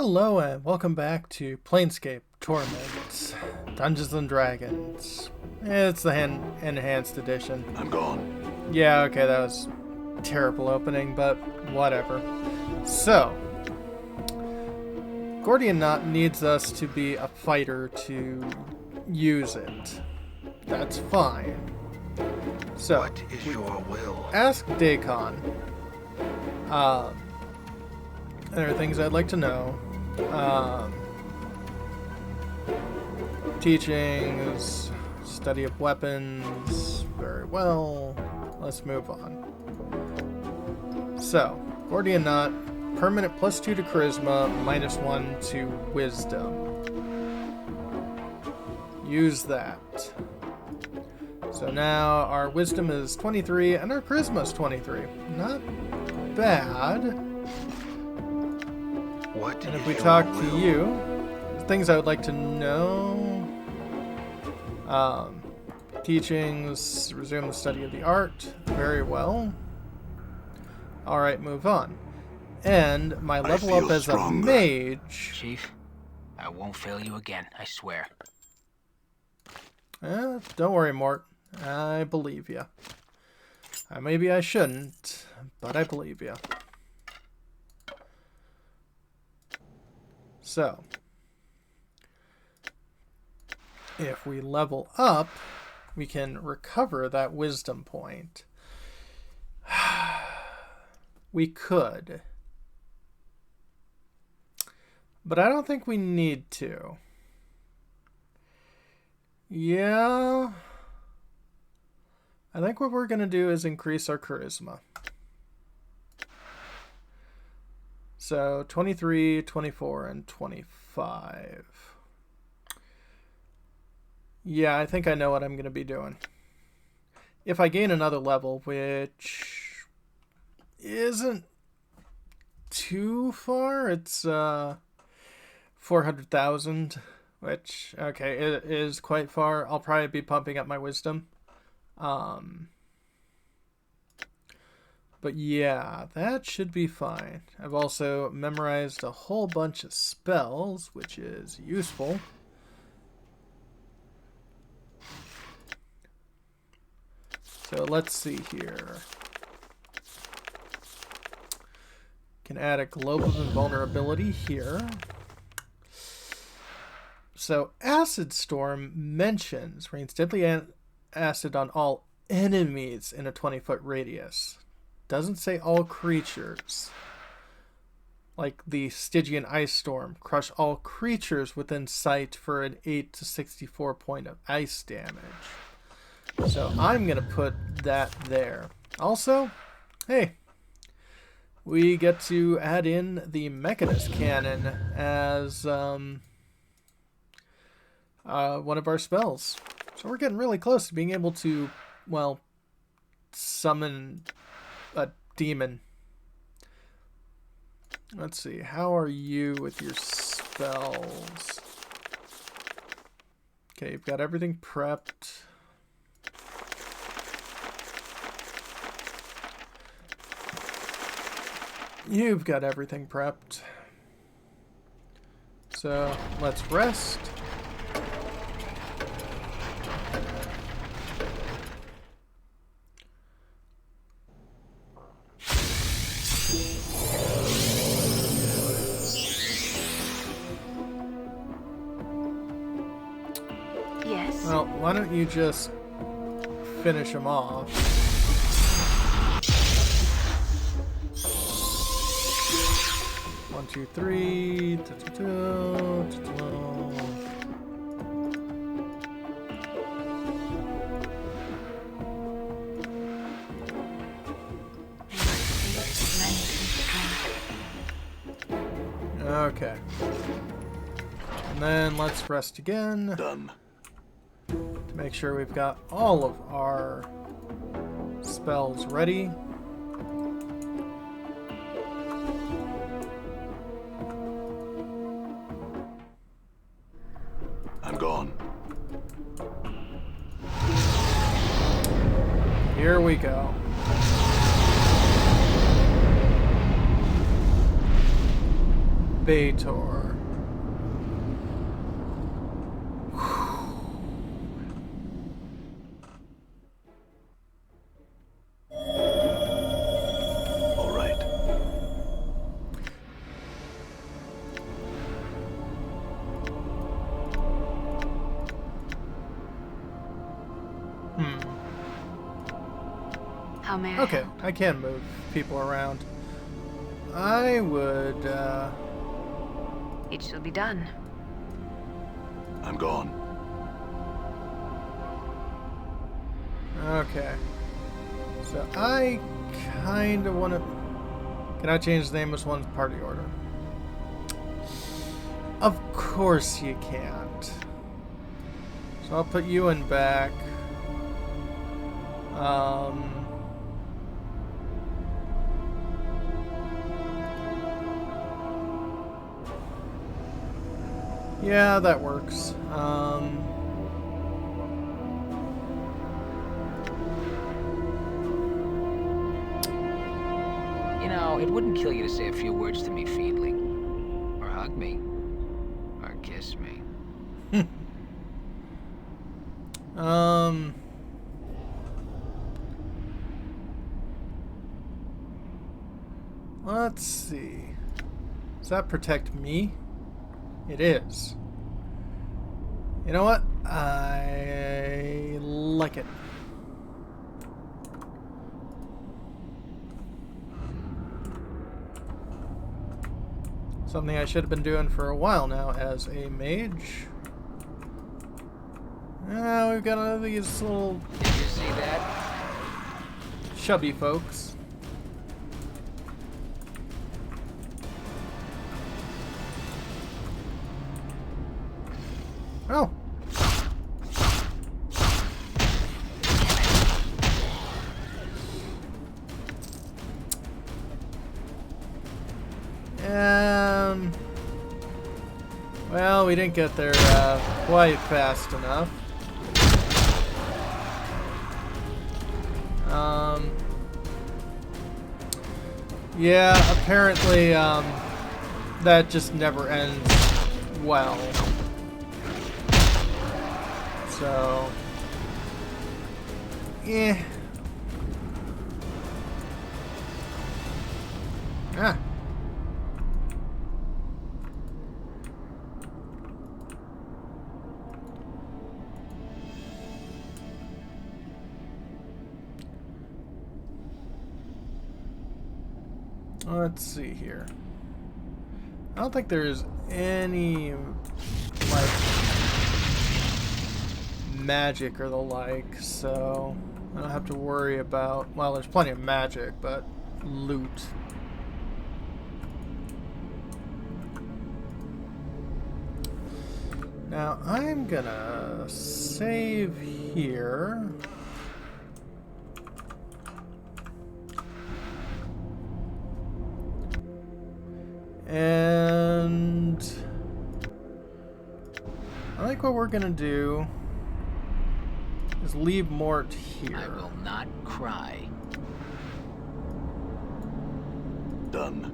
Hello and welcome back to Planescape, Torment, Dungeons and Dragons. It's the enhanced edition. I'm gone. Yeah, okay, that was a terrible opening, but whatever. So, Gordian Knot needs us to be a fighter to use it. That's fine. So, What is your will? ask Dacon. There are things I'd like to know. Teachings, study of weapons, very well. Let's move on. So, Gordian Knot, permanent +2 to Charisma, -1 to Wisdom. Use that. So now our Wisdom is 23 and our Charisma is 23. Not bad. What And if is we your talk will? to you, things I would like to know. Teachings, resume the study of the art. Very well. Alright, move on. And my level up feel as stronger. a mage. Chief, I won't fail you again, I swear. Don't worry, Mort. I believe you. Maybe I shouldn't, but I believe you. So, if we level up, we can recover that wisdom point. We could. But I don't think we need to. Yeah. I think what we're going to do is increase our charisma. So 23, 24, and 25. Yeah, I think I know what I'm going to be doing. If I gain another level, which isn't too far, it's 400,000, which, okay, it is quite far. I'll probably be pumping up my wisdom. But yeah, that should be fine. I've also memorized a whole bunch of spells, which is useful. So let's see here. Can add a globe of invulnerability here. So Acid Storm mentions rains deadly acid on all enemies in a 20-foot radius. Doesn't say all creatures. Like the Stygian Ice Storm. Crush all creatures within sight for an 8 to 64 point of ice damage. So I'm going to put that there. Also, hey, we get to add in the Mechanist Cannon as one of our spells. So we're getting really close to being able to, well, summon a demon. Let's see, how are you with your spells? Okay, you've got everything prepped. You've got everything prepped. So let's rest. Yes. Well, why don't you just finish him off? 1, 2, 3. Okay. And then let's rest again. Done. To make sure we've got all of our spells ready. I'm gone. Here we go. Bator. All right. How may I Okay, help? I can move people around. I would, It shall be done. I'm gone. Okay. So I kind of want to... Can I change the name of one's party order? Of course you can't. So I'll put you in back. Yeah, that works. You know, it wouldn't kill you to say a few words to me, Fiendling. Or hug me. Or kiss me. Let's see. Does that protect me? It is. You know what? I like it. Something I should have been doing for a while now as a mage. We've got all these little Did you see that? chubby folks. Oh. Well, we didn't get there quite fast enough. Yeah, apparently that just never ends well. So, yeah. Ah. Let's see here. I don't think there's any, like, magic or the like, so I don't have to worry about, well, there's plenty of magic, but loot. Now, I'm gonna save here. And I think what we're gonna do is leave Morte here. I will not cry. Done.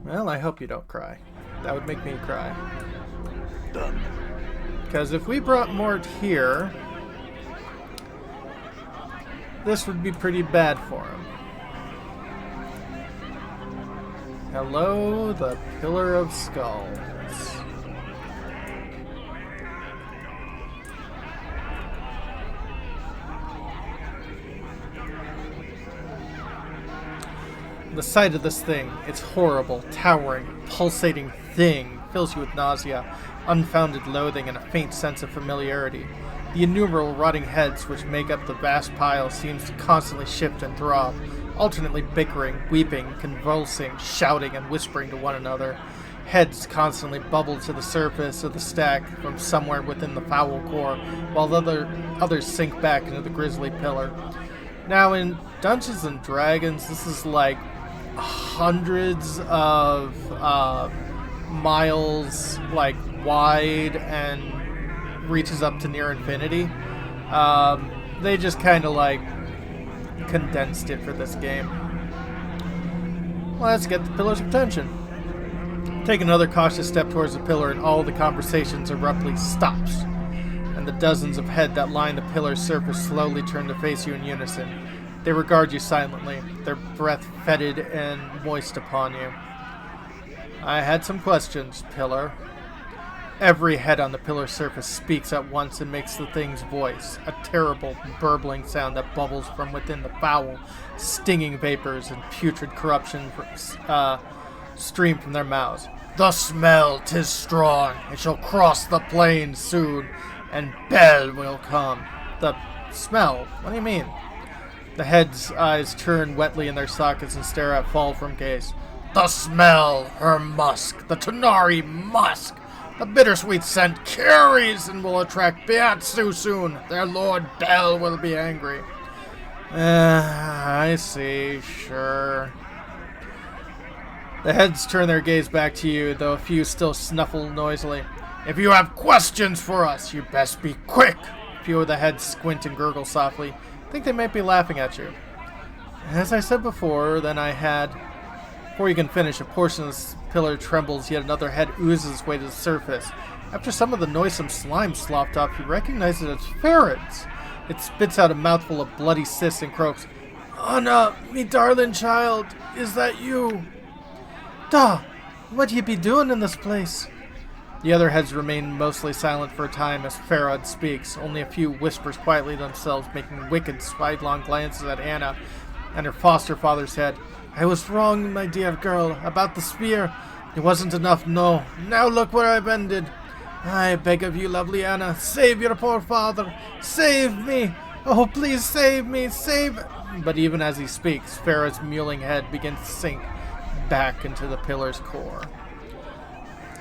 Well, I hope you don't cry. That would make me cry. Done. Because if we brought Morte here, this would be pretty bad for him. Hello, the Pillar of Skulls. The sight of this thing, its horrible, towering, pulsating thing, fills you with nausea, unfounded loathing, and a faint sense of familiarity. The innumerable rotting heads which make up the vast pile seems to constantly shift and throb, alternately bickering, weeping, convulsing, shouting, and whispering to one another. Heads constantly bubble to the surface of the stack from somewhere within the foul core, while others sink back into the grisly pillar. Now, in Dungeons and Dragons, this is like hundreds of miles like wide and reaches up to near infinity. They just kind of like condensed it for this game. Let's get the pillar's attention. Take another cautious step towards the pillar, and all the conversations abruptly stops, and the dozens of heads that line the pillar's surface slowly turn to face you in unison. They regard you silently, their breath fetid and moist upon you. I had some questions, Pillar. Every head on the pillar's surface speaks at once and makes the thing's voice, a terrible, burbling sound that bubbles from within the foul, stinging vapors and putrid corruption stream from their mouths. The smell 'tis strong, it shall cross the plain soon, and Bel will come. The smell? What do you mean? The head's eyes turn wetly in their sockets and stare at Fall from gaze. The smell, her musk, the Tanari musk. The bittersweet scent carries and will attract Beatsu soon. Their Lord Bel will be angry. I see, sure. The heads turn their gaze back to you, though a few still snuffle noisily. If you have questions for us, you best be quick. A few of the heads squint and gurgle softly. Think they might be laughing at you. As I said before, before you can finish, a portion of this pillar trembles, yet another head oozes its way to the surface. After some of the noisome slime slopped off, you recognize it as ferrets. It spits out a mouthful of bloody cysts and croaks. Anna, me darling child, is that you? Da, what ye be doing in this place? The other heads remain mostly silent for a time as Farad speaks. Only a few whispers quietly to themselves, making wicked, sidelong glances at Anna and her foster father's head. I was wrong, my dear girl, about the spear. It wasn't enough, no. Now look where I've ended. I beg of you, lovely Anna, save your poor father. Save me. Oh, please save me, save... But even as he speaks, Farah's mewling head begins to sink back into the pillar's core.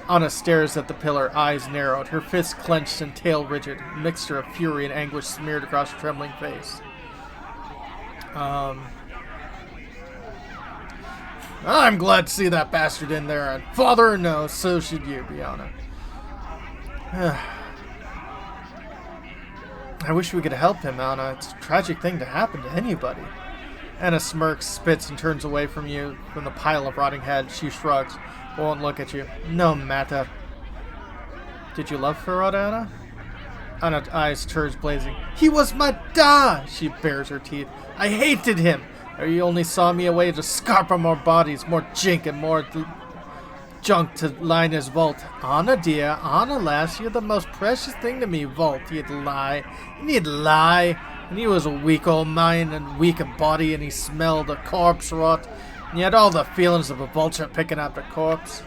Anna stares at the pillar, eyes narrowed, her fists clenched and tail rigid, a mixture of fury and anguish smeared across her trembling face. I'm glad to see that bastard in there, and father or no, so should you, Bianna. I wish we could help him, Anna. It's a tragic thing to happen to anybody. Anna smirks, spits, and turns away from you, from the pile of rotting heads. She shrugs. Won't look at you. No matter. Did you love Farad, Anna? Anna's eyes turns blazing. He was my da! She bares her teeth. I hated him! Or you only saw me a way to scarper more bodies, more jink, and more junk to line his vault. Anna, dear, Anna, lass, you're the most precious thing to me, vault. He'd lie, and he'd lie. And he was a weak old mind and weak of body, and he smelled a corpse rot. And he had all the feelings of a vulture picking up a corpse.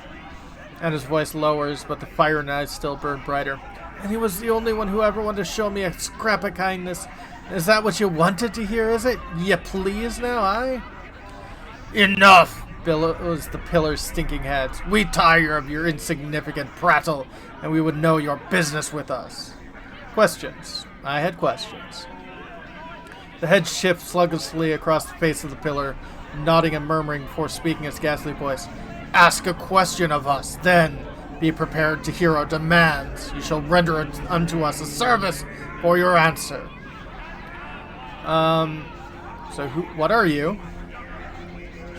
And his voice lowers, but the fire in his eyes still burn brighter. And he was the only one who ever wanted to show me a scrap of kindness. Is that what you wanted to hear, is it? You please now, aye? Enough, billows the pillar's stinking heads. We tire of your insignificant prattle, and we would know your business with us. Questions. I had questions. The head shifts sluggishly across the face of the pillar, nodding and murmuring before speaking its ghastly voice. Ask a question of us, then be prepared to hear our demands. You shall render unto us a service for your answer. What are you?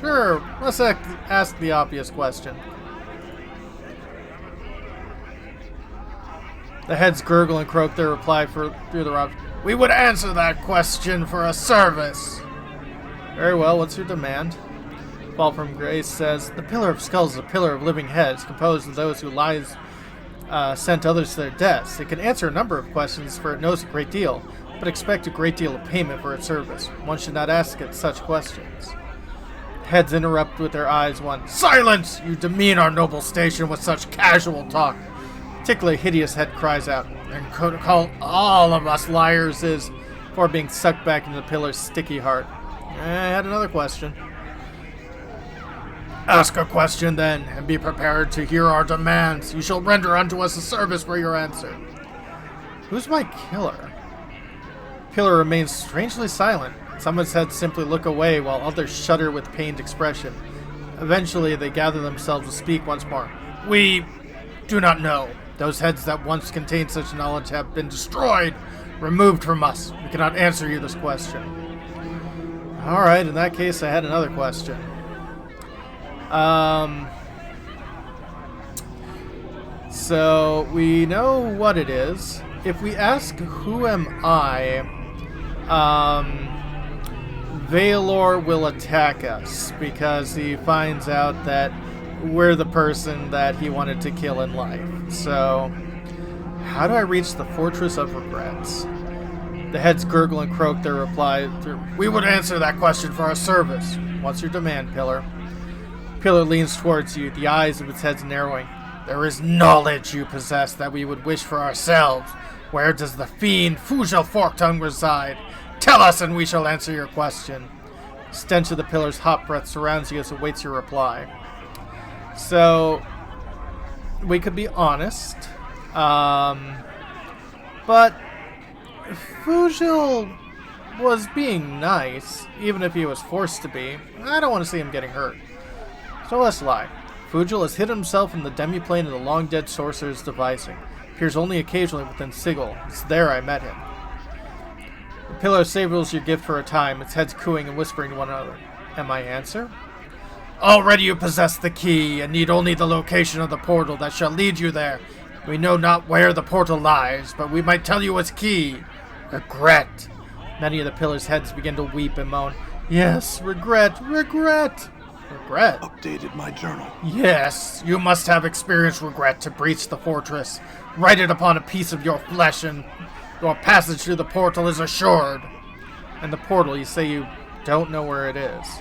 Sure, let's ask the obvious question. The heads gurgle and croak their reply through the rocks. We would answer that question for a service. Very well, what's your demand? Fall from Grace says, the Pillar of Skulls is a pillar of living heads, composed of those who sent others to their deaths. It can answer a number of questions, for it knows a great deal, but expect a great deal of payment for its service. One should not ask it such questions. Heads interrupt with their eyes one. Silence! You demean our noble station with such casual talk. Particularly hideous head cries out, and call all of us liars is, before being sucked back into the pillar's sticky heart. I had another question. Ask a question then, and be prepared to hear our demands. You shall render unto us a service for your answer. Who's my killer? Pillar remains strangely silent. Some of its heads simply look away, while others shudder with pained expression. Eventually, they gather themselves to speak once more. We do not know. Those heads that once contained such knowledge have been destroyed, removed from us. We cannot answer you this question. Alright, in that case, I had another question. So, we know what it is. If we ask, who am I, Valor will attack us because he finds out that we're the person that he wanted to kill in life. So, how do I reach the Fortress of Regrets? The heads gurgle and croak their reply through, "We would answer that question for our service. What's your demand, Pillar?" Pillar leans towards you, the eyes of its head narrowing. "There is knowledge you possess that we would wish for ourselves. Where does the fiend Fugel Forktongue reside? Tell us and we shall answer your question." Stench of the Pillar's hot breath surrounds you as it waits your reply. So, we could be honest. But Fugel was being nice, even if he was forced to be. I don't want to see him getting hurt. So let's lie. Fugel has hid himself in the demiplane of the long-dead sorcerer's devising. Appears only occasionally within Sigil. It's there I met him. The Pillar savors your gift for a time, its heads cooing and whispering to one another. And my answer? Already you possess the key, and need only the location of the portal that shall lead you there. We know not where the portal lies, but we might tell you its key. Regret. Many of the Pillar's heads begin to weep and moan. Yes, regret, regret. Regret? Updated my journal. Yes, you must have experienced regret to breach the fortress. Write it upon a piece of your flesh, and your passage through the portal is assured. And the portal, you say you don't know where it is.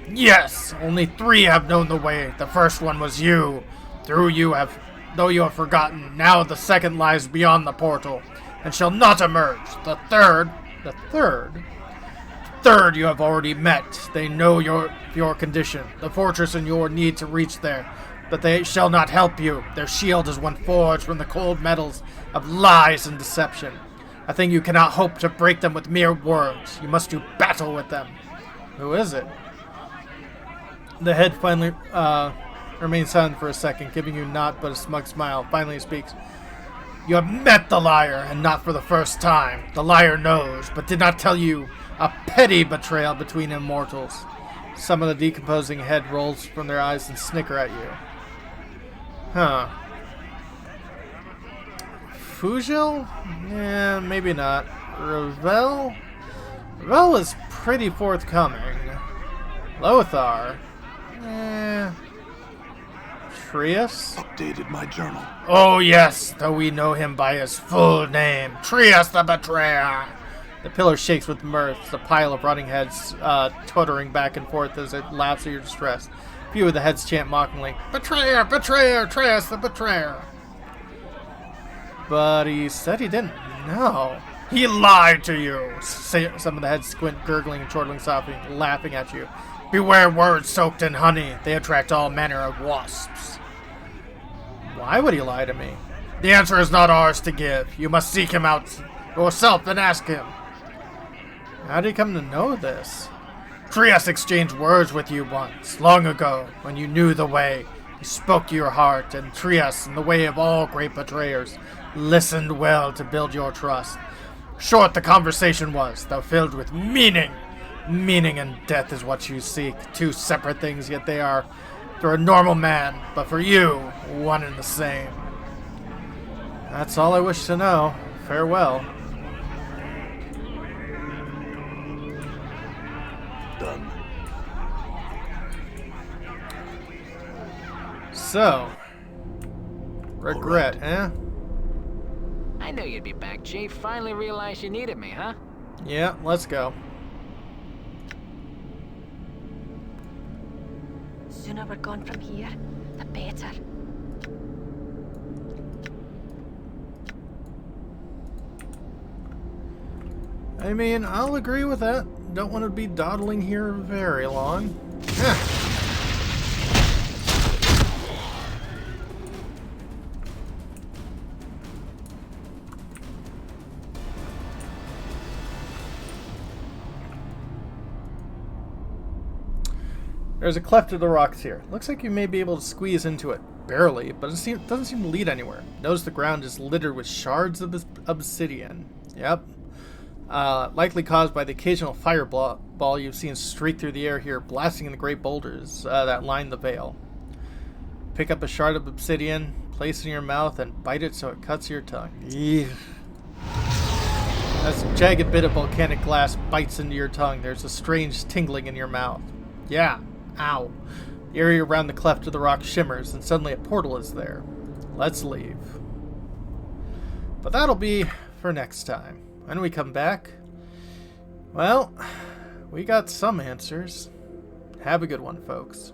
Yes, only 3 have known the way. The first one was you. Though you have forgotten, now the second lies beyond the portal, and shall not emerge. The third you have already met. They know your condition, the fortress and your need to reach there, but they shall not help you. Their shield is one forged from the cold metals of lies and deception. I think you cannot hope to break them with mere words. You must do battle with them. Who is it? The head finally remains silent for a second, giving you naught but a smug smile. Finally he speaks. You have met the liar, and not for the first time. The liar knows, but did not tell you a petty betrayal between immortals. Some of the decomposing head rolls from their eyes and snicker at you. Huh. Fugel? Yeah, maybe not. Ravel? Ravel is pretty forthcoming. Lothar? Trias? Updated my journal. Oh yes, though we know him by his full name. Trias the Betrayer! The Pillar shakes with mirth, the pile of rotting heads tottering back and forth as it laughs at your distress. A few of the heads chant mockingly, Betrayer! Betrayer! Trias the Betrayer! But he said he didn't know. He lied to you! Some of the heads squint, gurgling and chortling softly, laughing at you. Beware words soaked in honey. They attract all manner of wasps. Why would he lie to me? The answer is not ours to give. You must seek him out yourself and ask him. How did he come to know this? Trias exchanged words with you once, long ago, when you knew the way. He spoke to your heart, and Trias, in the way of all great betrayers, listened well to build your trust. Short the conversation was, though filled with meaning. Meaning and death is what you seek. 2 separate things, yet they are for a normal man, but for you, one and the same. That's all I wish to know. Farewell. Done. So, regret, eh? I knew you'd be back, Jay. Finally realized you needed me, huh? Yeah, let's go. Sooner we're gone from here, the better. I mean, I'll agree with that. Don't want to be dawdling here very long. There's a cleft of the rocks here. Looks like you may be able to squeeze into it. Barely, but it doesn't seem to lead anywhere. Notice the ground is littered with shards of obsidian. Yep. Likely caused by the occasional fireball you've seen streak through the air here, blasting in the great boulders that line the Vale. Pick up a shard of obsidian, place it in your mouth, and bite it so it cuts your tongue. Eesh. As a jagged bit of volcanic glass bites into your tongue, there's a strange tingling in your mouth. Yeah, ow. The area around the cleft of the rock shimmers, and suddenly a portal is there. Let's leave. But that'll be for next time. When we come back, well, we got some answers. Have a good one, folks.